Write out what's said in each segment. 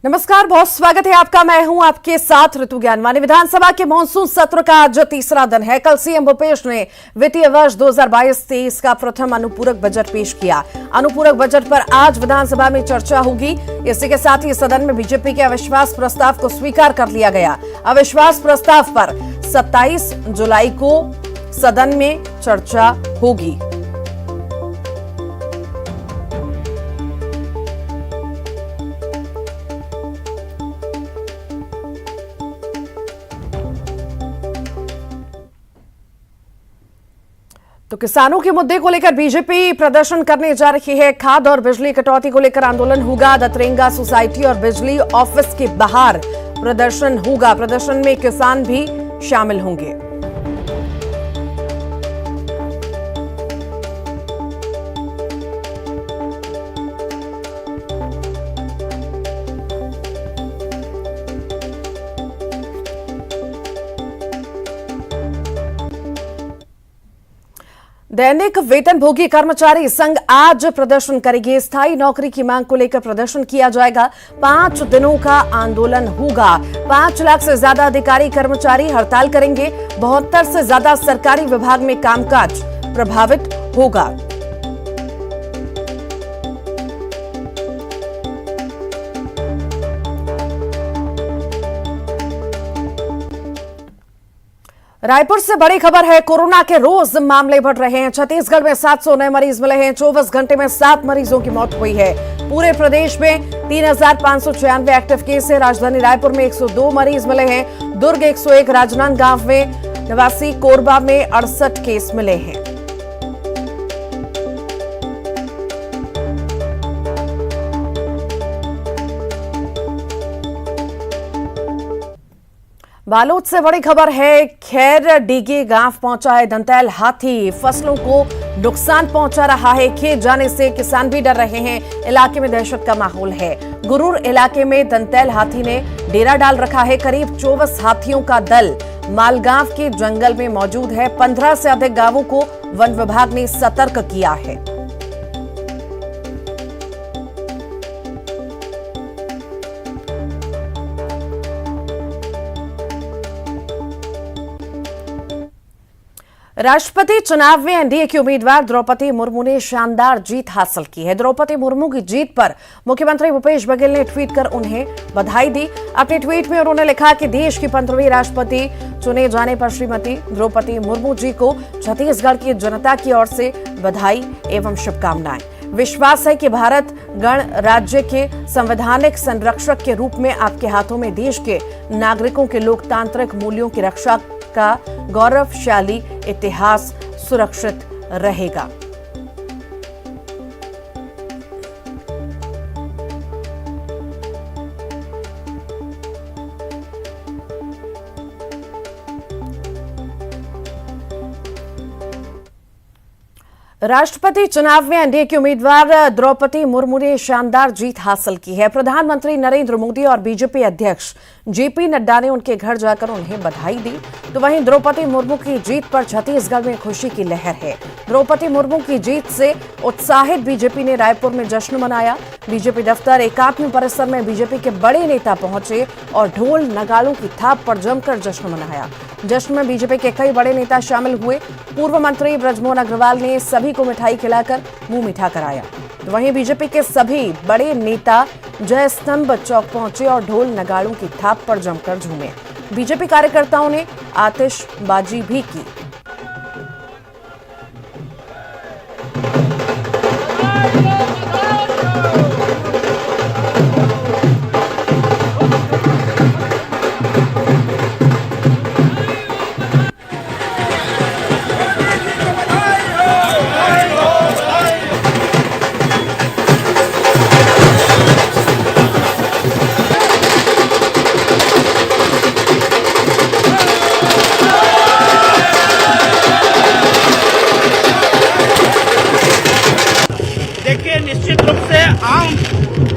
नमस्कार, बहुत स्वागत है आपका। मैं हूं आपके साथ ऋतु ज्ञानवानी। विधानसभा के मानसून सत्र का आज तीसरा दिन है। कल सीएम भूपेश ने वित्तीय वर्ष 2022-23 का प्रथम अनुपूरक बजट पेश किया। अनुपूरक बजट पर आज विधानसभा में चर्चा होगी। इसी के साथ ही सदन में बीजेपी के अविश्वास प्रस्ताव को स्वीकार कर लिया गया। अविश्वास प्रस्ताव पर 27 जुलाई को सदन में चर्चा होगी। तो किसानों के मुद्दे को लेकर बीजेपी प्रदर्शन करने जा रही है। खाद और बिजली कटौती को लेकर आंदोलन होगा। दतरेंगा सोसाइटी और बिजली ऑफिस के बाहर प्रदर्शन होगा। प्रदर्शन में किसान भी शामिल होंगे। दैनिक वेतनभोगी कर्मचारी संघ आज प्रदर्शन करेगी। स्थायी नौकरी की मांग को लेकर प्रदर्शन किया जाएगा। 5 दिनों का आंदोलन होगा। 5 लाख से ज्यादा अधिकारी कर्मचारी हड़ताल करेंगे। 72 से ज्यादा सरकारी विभाग में कामकाज प्रभावित होगा। रायपुर से बड़ी खबर है। कोरोना के रोज मामले बढ़ रहे हैं। छत्तीसगढ़ में 700 नए मरीज मिले हैं। 24 घंटे में 7 मरीजों की मौत हुई है। पूरे प्रदेश में 3596 एक्टिव केस है। राजधानी रायपुर में 102 मरीज मिले हैं। दुर्ग 101, राजनांदगांव में 89, कोरबा में 68 केस मिले हैं। बालोद से बड़ी खबर है। खैरडीगी गांव पहुंचा है दंतैल हाथी। फसलों को नुकसान पहुंचा रहा है। खेत जाने से किसान भी डर रहे हैं। इलाके में दहशत का माहौल है। गुरूर इलाके में दंतैल हाथी ने डेरा डाल रखा है। करीब 24 हाथियों का दल मालगांव के जंगल में मौजूद है। 15 से अधिक गांवों को वन विभाग ने सतर्क किया है। राष्ट्रपति चुनाव में एनडीए की उम्मीदवार द्रौपदी मुर्मू ने शानदार जीत हासिल की है। द्रौपदी मुर्मू की जीत पर मुख्यमंत्री भूपेश बघेल ने ट्वीट कर उन्हें बधाई दी। अपने ट्वीट में उन्होंने लिखा कि देश की 15वीं राष्ट्रपति चुने जाने पर श्रीमती द्रौपदी मुर्मू जी को छत्तीसगढ़ की जनता की ओर से बधाई एवं शुभकामनाएं। विश्वास है कि भारत गणराज्य के संवैधानिक संरक्षक के रूप में आपके हाथों में देश के नागरिकों के लोकतांत्रिक मूल्यों की रक्षा का गौरवशाली इतिहास सुरक्षित रहेगा। राष्ट्रपति चुनाव में एनडीए की उम्मीदवार द्रौपदी मुर्मू ने शानदार जीत हासिल की है। प्रधानमंत्री नरेंद्र मोदी और बीजेपी अध्यक्ष जेपी नड्डा ने उनके घर जाकर उन्हें बधाई दी। तो वहीं द्रौपदी मुर्मू की जीत पर छत्तीसगढ़ में खुशी की लहर है। द्रौपदी मुर्मू की जीत से उत्साहित बीजेपी ने रायपुर में जश्न मनाया। बीजेपी दफ्तर एकात्म परिसर में बीजेपी के बड़े नेता पहुंचे और ढोल नगाड़ों की थाप पर जमकर जश्न मनाया। जश्न में बीजेपी के कई बड़े नेता शामिल हुए। पूर्व मंत्री बृजमोहन अग्रवाल ने सभी को मिठाई खिलाकर मुंह मीठा कराया। तो वहीं बीजेपी के सभी बड़े नेता जय स्तंभ चौक पहुंचे और ढोल नगाड़ों की थाप पर जमकर झूमे। बीजेपी कार्यकर्ताओं ने आतिशबाजी भी की।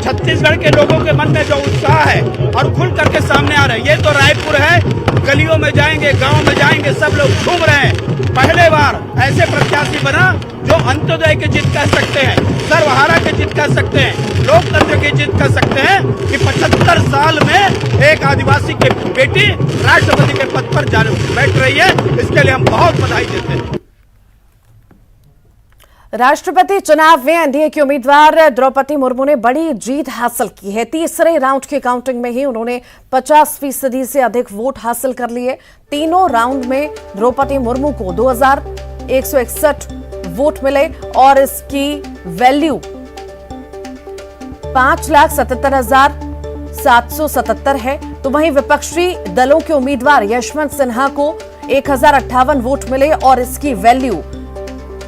छत्तीसगढ़ के लोगों के मन में जो उत्साह है और खुल करके सामने आ रहा है। ये तो रायपुर है, गलियों में जाएंगे, गांव में जाएंगे, सब लोग घूम रहे हैं। पहले बार ऐसे प्रत्याशी बना जो अंत्योदय की जीत कह सकते हैं, सर्वहारा की जीत कह सकते हैं, लोकतंत्र की जीत कह सकते हैं कि 75 साल में एक आदिवासी की बेटी राष्ट्रपति के पद पर बैठ रही है। इसके लिए हम बहुत बधाई देते हैं। राष्ट्रपति चुनाव में एनडीए की उम्मीदवार द्रौपदी मुर्मू ने बड़ी जीत हासिल की है। तीसरे राउंड की काउंटिंग में ही उन्होंने 50% से अधिक वोट हासिल कर लिए। तीनों राउंड में द्रौपदी मुर्मू को 2161 वोट मिले और इसकी वैल्यू 5,77,777 है। तो वहीं विपक्षी दलों के उम्मीदवार यशवंत सिन्हा को 1058 वोट मिले और इसकी वैल्यू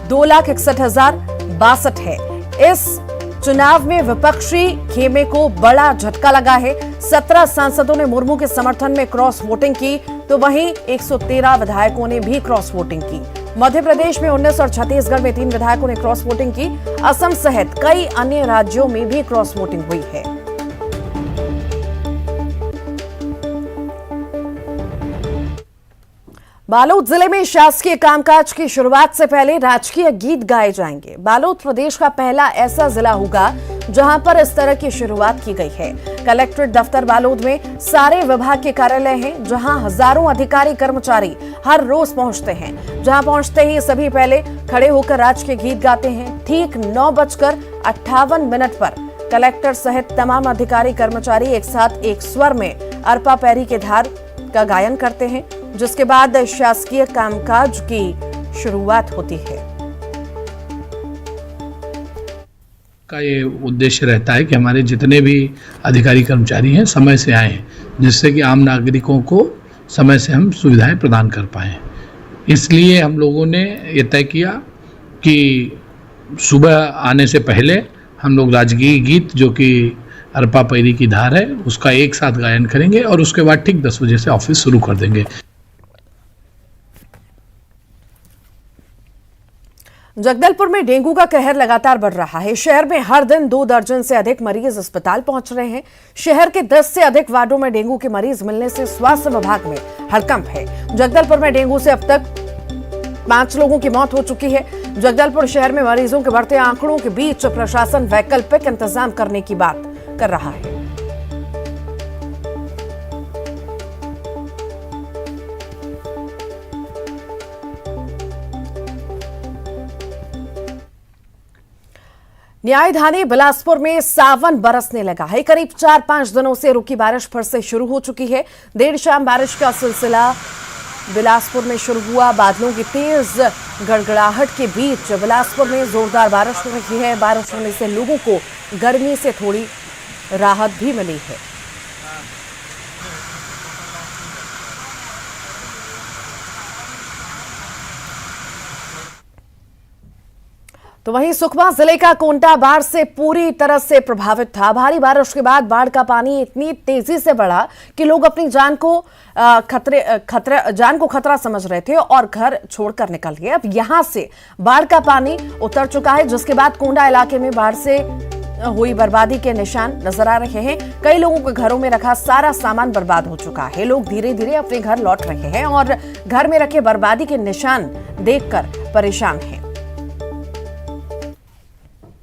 2,61,062 है। इस चुनाव में विपक्षी खेमे को बड़ा झटका लगा है। 17 सांसदों ने मुर्मू के समर्थन में क्रॉस वोटिंग की, तो वहीं 113 विधायकों ने भी क्रॉस वोटिंग की। मध्य प्रदेश में 19 और छत्तीसगढ़ में 3 विधायकों ने क्रॉस वोटिंग की। असम सहित कई अन्य राज्यों में भी क्रॉस वोटिंग हुई है। बालोद जिले में शासकीय कामकाज की शुरुआत से पहले राजकीय गीत गाए जाएंगे। बालोद प्रदेश का पहला ऐसा जिला होगा जहां पर इस तरह की शुरुआत की गई है। कलेक्ट्रेट दफ्तर बालोद में सारे विभाग के कार्यालय हैं, जहां हजारों अधिकारी कर्मचारी हर रोज पहुंचते हैं। जहां पहुंचते ही सभी पहले खड़े होकर राजकीय गीत गाते हैं। ठीक 9:58 पर कलेक्टर सहित तमाम अधिकारी कर्मचारी एक साथ एक स्वर में अरपा पैरी के धार का गायन करते हैं, जिसके बाद शासकीय कामकाज की शुरुआत होती है। का ये उद्देश्य रहता है कि हमारे जितने भी अधिकारी कर्मचारी हैं समय से आएं, जिससे कि आम नागरिकों को समय से हम सुविधाएं प्रदान कर पाएं। इसलिए हम लोगों ने ये तय किया कि सुबह आने से पहले हम लोग राजकीय गीत जो कि अरपा पैरी की धार है उसका एक साथ गायन करेंगे और उसके बाद ठीक 10 बजे से ऑफिस शुरू कर देंगे। जगदलपुर में डेंगू का कहर लगातार बढ़ रहा है। शहर में हर दिन 2 दर्जन से अधिक मरीज अस्पताल पहुंच रहे हैं। शहर के 10 से अधिक वार्डों में डेंगू के मरीज मिलने से स्वास्थ्य विभाग में हड़कंप है। जगदलपुर में डेंगू से अब तक 5 लोगों की मौत हो चुकी है। जगदलपुर शहर में मरीजों के बढ़ते आंकड़ों के बीच प्रशासन वैकल्पिक इंतजाम करने की बात कर रहा है। न्यायधानी बिलासपुर में सावन बरसने लगा है। करीब 4-5 दिनों से रुकी बारिश फिर से शुरू हो चुकी है। देर शाम बारिश का सिलसिला बिलासपुर में शुरू हुआ। बादलों की तेज गड़गड़ाहट के बीच बिलासपुर में जोरदार बारिश हो रही है। बारिश होने से लोगों को गर्मी से थोड़ी राहत भी मिली है। तो वहीं सुकमा जिले का कोंटा बाढ़ से पूरी तरह से प्रभावित था। भारी बारिश के बाद बाढ़ का पानी इतनी तेजी से बढ़ा कि लोग अपनी जान को खतरा समझ रहे थे और घर छोड़कर निकल गए। अब यहां से बाढ़ का पानी उतर चुका है, जिसके बाद कोंडा इलाके में बाढ़ से हुई बर्बादी के निशान नजर आ रहे हैं। कई लोगों के घरों में रखा सारा सामान बर्बाद हो चुका है। लोग धीरे धीरे अपने घर लौट रहे हैं और घर में रखे बर्बादी के निशान देखकर परेशान हैं।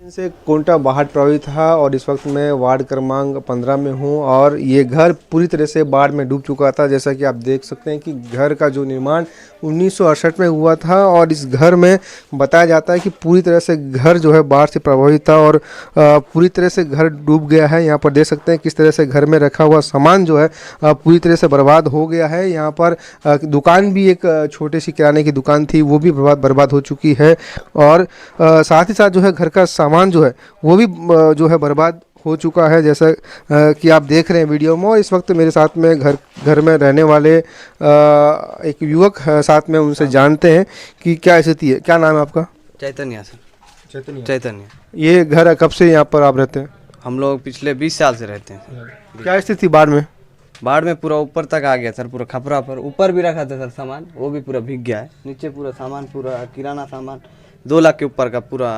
से कोंटा बाढ़ प्रभावित था और इस वक्त मैं वार्ड क्रमांक 15 में हूं और ये घर पूरी तरह से बाढ़ में डूब चुका था। जैसा कि आप देख सकते हैं कि घर का जो निर्माण 1968 में हुआ था और इस घर में बताया जाता है कि पूरी तरह से घर जो है बाढ़ से प्रभावित था और पूरी तरह से घर डूब गया है। यहाँ पर देख सकते हैं किस तरह से घर में रखा हुआ सामान जो है पूरी तरह से बर्बाद हो गया है। यहाँ पर दुकान भी, एक छोटी सी किराने की दुकान थी, वो भी बर्बाद हो चुकी है और साथ ही साथ जो है घर का सामान जो है वो भी जो है बर्बाद हो चुका है, जैसा कि आप देख रहे हैं वीडियो में। और इस वक्त मेरे साथ में घर में रहने वाले एक युवक साथ में, उनसे जानते हैं कि क्या स्थिति है। क्या नाम है आपका? चैतन्य सर। चैतन्य। ये घर कब से यहाँ पर आप रहते हैं? हम लोग पिछले 20 साल से रहते हैं। क्या स्थिति बाढ़ में? बाढ़ में पूरा ऊपर तक आ गया सर, पूरा खपरा पर ऊपर भी रखा था सर सामान, वो भी पूरा भीग गया है। नीचे पूरा सामान, पूरा किराना सामान 2 लाख के ऊपर का पूरा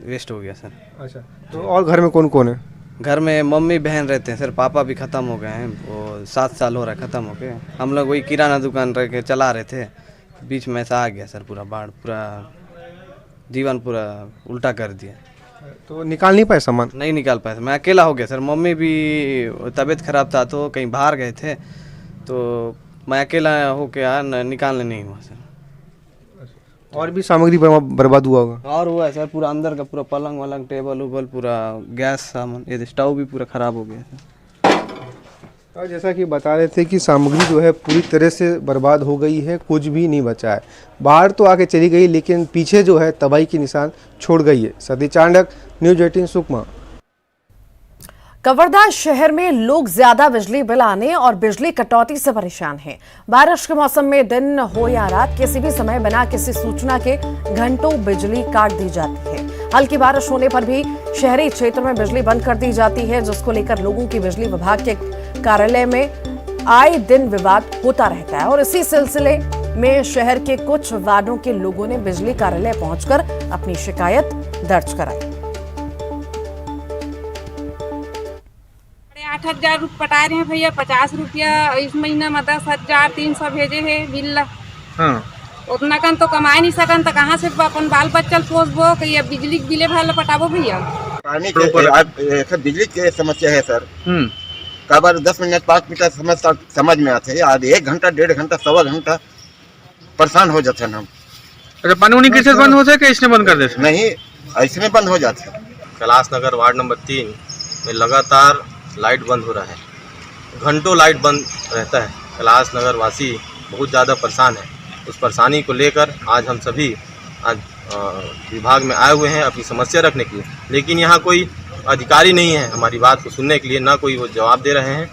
वेस्ट हो गया सर। अच्छा, तो और घर में कौन कौन है? घर में मम्मी बहन रहते हैं सर, पापा भी ख़त्म हो गए हैं, वो 7 साल हो रहा है ख़त्म हो गए। हम लोग वही किराना दुकान रह के चला रहे थे, बीच में ऐसा आ गया सर पूरा बाढ़, पूरा जीवन पूरा उल्टा कर दिया। तो निकाल नहीं पाए सामान? नहीं निकाल पाया, मैं अकेला हो गया सर। मम्मी भी तबीयत खराब था तो कहीं बाहर गए थे, तो मैं अकेला होके निकालने नहीं हुआ सर। और भी सामग्री बर्बाद हुआ होगा? और हुआ है सर, पूरा अंदर का पूरा पलंग वलंग टेबल उबल पूरा गैस सामान, ये स्टोव भी पूरा ख़राब हो गया सर। और जैसा कि बता रहे थे कि सामग्री जो है पूरी तरह से बर्बाद हो गई है, कुछ भी नहीं बचा है। बाहर तो आके चली गई लेकिन पीछे जो है तबाही के निशान छोड़ गई है। सती चांडक, न्यूज़ 18 सुकमा। कवर्धा शहर में लोग ज्यादा बिजली बिल आने और बिजली कटौती से परेशान हैं। बारिश के मौसम में दिन हो या रात किसी भी समय बिना किसी सूचना के घंटों बिजली काट दी जाती है। हल्की बारिश होने पर भी शहरी क्षेत्र में बिजली बंद कर दी जाती है, जिसको लेकर लोगों की बिजली विभाग के कार्यालय में आए दिन विवाद होता रहता है। और इसी सिलसिले में शहर के कुछ वार्डों के लोगों ने बिजली कार्यालय पहुंचकर अपनी शिकायत दर्ज कराई। 8,000 रुपये पटा रहे हैं भैया, 50 रुपया इस महीना में 10,300 भेजे है बिल। हाँ। उतना कन तो कमा नहीं सकन, तो कहाँ से अपन बाल बच्चल पोसबो कि ये बिजली बिले भले पटाबो भैया। पानी के बिजली की समस्या है सर। कबर 10 मिनट 5 मिनट समझ में आते हैं, आज 1 घंटा 1.5 घंटा 1.25 घंटा परेशान हो जाते हैं हम। अच्छा, पानी उन्हीं कैसे बंद होता है कि इसने बंद कर देते? नहीं, ऐसे बंद हो जाते हैं। कैलाश नगर वार्ड नंबर 3 में लगातार लाइट बंद हो रहा है, घंटों लाइट बंद रहता है। कैलाश नगर वासी बहुत ज़्यादा परेशान है। उस परेशानी को लेकर आज हम सभी विभाग में आए हुए हैं अपनी समस्या रखने के लिए, लेकिन यहाँ कोई अधिकारी नहीं है हमारी बात को सुनने के लिए, ना कोई वो जवाब दे रहे हैं।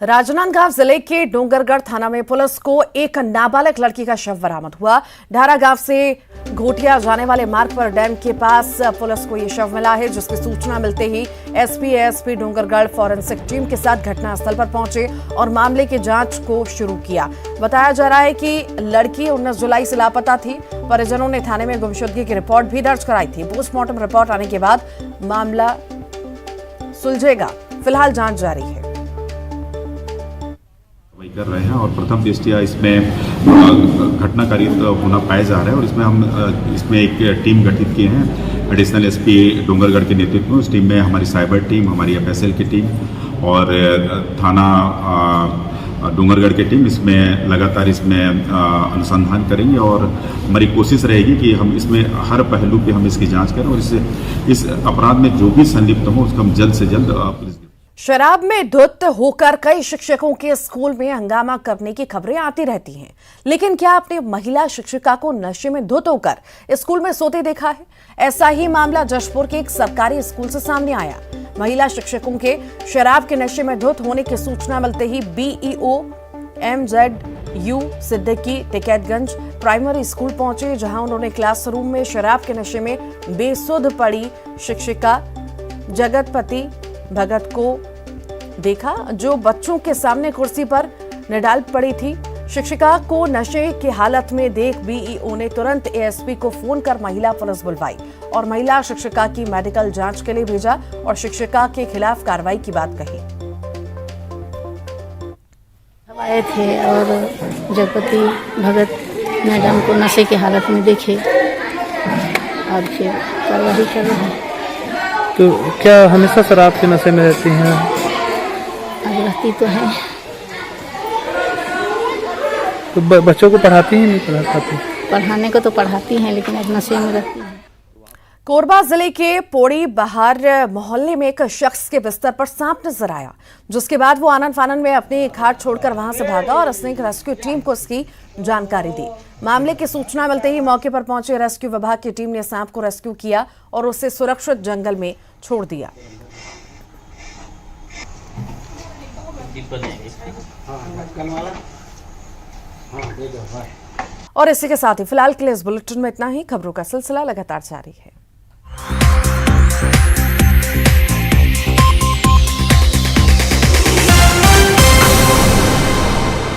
राजनांदगांव जिले के डोंगरगढ़ थाना में पुलिस को एक नाबालिग लड़की का शव बरामद हुआ। ढारा गांव से घोटिया जाने वाले मार्ग पर डैम के पास पुलिस को यह शव मिला है, जिसकी सूचना मिलते ही एसपी डोंगरगढ़ फॉरेंसिक टीम के साथ घटनास्थल पर पहुंचे और मामले की जांच को शुरू किया। बताया जा रहा है कि लड़की 19 जुलाई से लापता थी। परिजनों ने थाने में गुमशुदगी की रिपोर्ट भी दर्ज कराई थी। पोस्टमार्टम रिपोर्ट आने के बाद मामला सुलझेगा। फिलहाल जांच जारी है। कर रहे हैं और प्रथम दृष्टया इसमें घटनाकारी होना पाया जा रहा है और इसमें एक टीम गठित किए हैं एडिशनल एसपी डोंगरगढ़ के नेतृत्व में। उस टीम में हमारी साइबर टीम, हमारी एफएसएल की टीम और थाना डोंगरगढ़ की टीम इसमें लगातार इसमें अनुसंधान करेंगे और हमारी कोशिश रहेगी कि हम इसमें हर पहलू पे हम इसकी जांच करें और इस अपराध में जो भी संलिप्त हो उसको हम जल्द से जल्द पुलिस। शराब में धुत होकर कई शिक्षकों के स्कूल में हंगामा करने की खबरें आती रहती हैं, लेकिन क्या आपने महिला शिक्षिका को नशे में धुत होकर स्कूल में सोते देखा है? ऐसा ही मामला जशपुर के एक सरकारी स्कूल से सामने आया। महिला शिक्षकों के शराब के नशे में धुत होने की सूचना मिलते ही BEO MZU Siddiqui Tikaitganj primary school पहुंचे, जहां उन्होंने क्लासरूम में शराब के नशे में बेसुध पड़ी शिक्षिका जगतपति भगत को देखा, जो बच्चों के सामने कुर्सी पर निडाल पड़ी थी। शिक्षिका को नशे की हालत में देख बीईओ ने तुरंत एएसपी को फोन कर महिला पुलिस बुलवाई और महिला शिक्षिका की मेडिकल जांच के लिए भेजा और शिक्षिका के खिलाफ कार्रवाई की बात कही। आए थे और जगपति भगत मैडम को नशे की हालत में देखे और फिर कार्रवाई कर रहे हैं। तो क्या हमेशा शराब के नशे में रहती हैं? अब रहती तो है। तो बच्चों को पढ़ाती हैं नहीं पढ़ाती? पढ़ाने को तो पढ़ाती हैं लेकिन अब नशे में रहती हैं। कोरबा जिले के पोड़ी बहार मोहल्ले में एक शख्स के बिस्तर पर सांप नजर आया, जिसके बाद वो आनन फानन में अपनी खाट छोड़कर वहां से भागा और स्नेक रेस्क्यू टीम को इसकी जानकारी दी। मामले की सूचना मिलते ही मौके पर पहुंचे रेस्क्यू विभाग की टीम ने सांप को रेस्क्यू किया और उसे सुरक्षित जंगल में छोड़ दिया। और इसी के साथ ही फिलहाल के लिए इस बुलेटिन में इतना ही। खबरों का सिलसिला लगातार जारी है।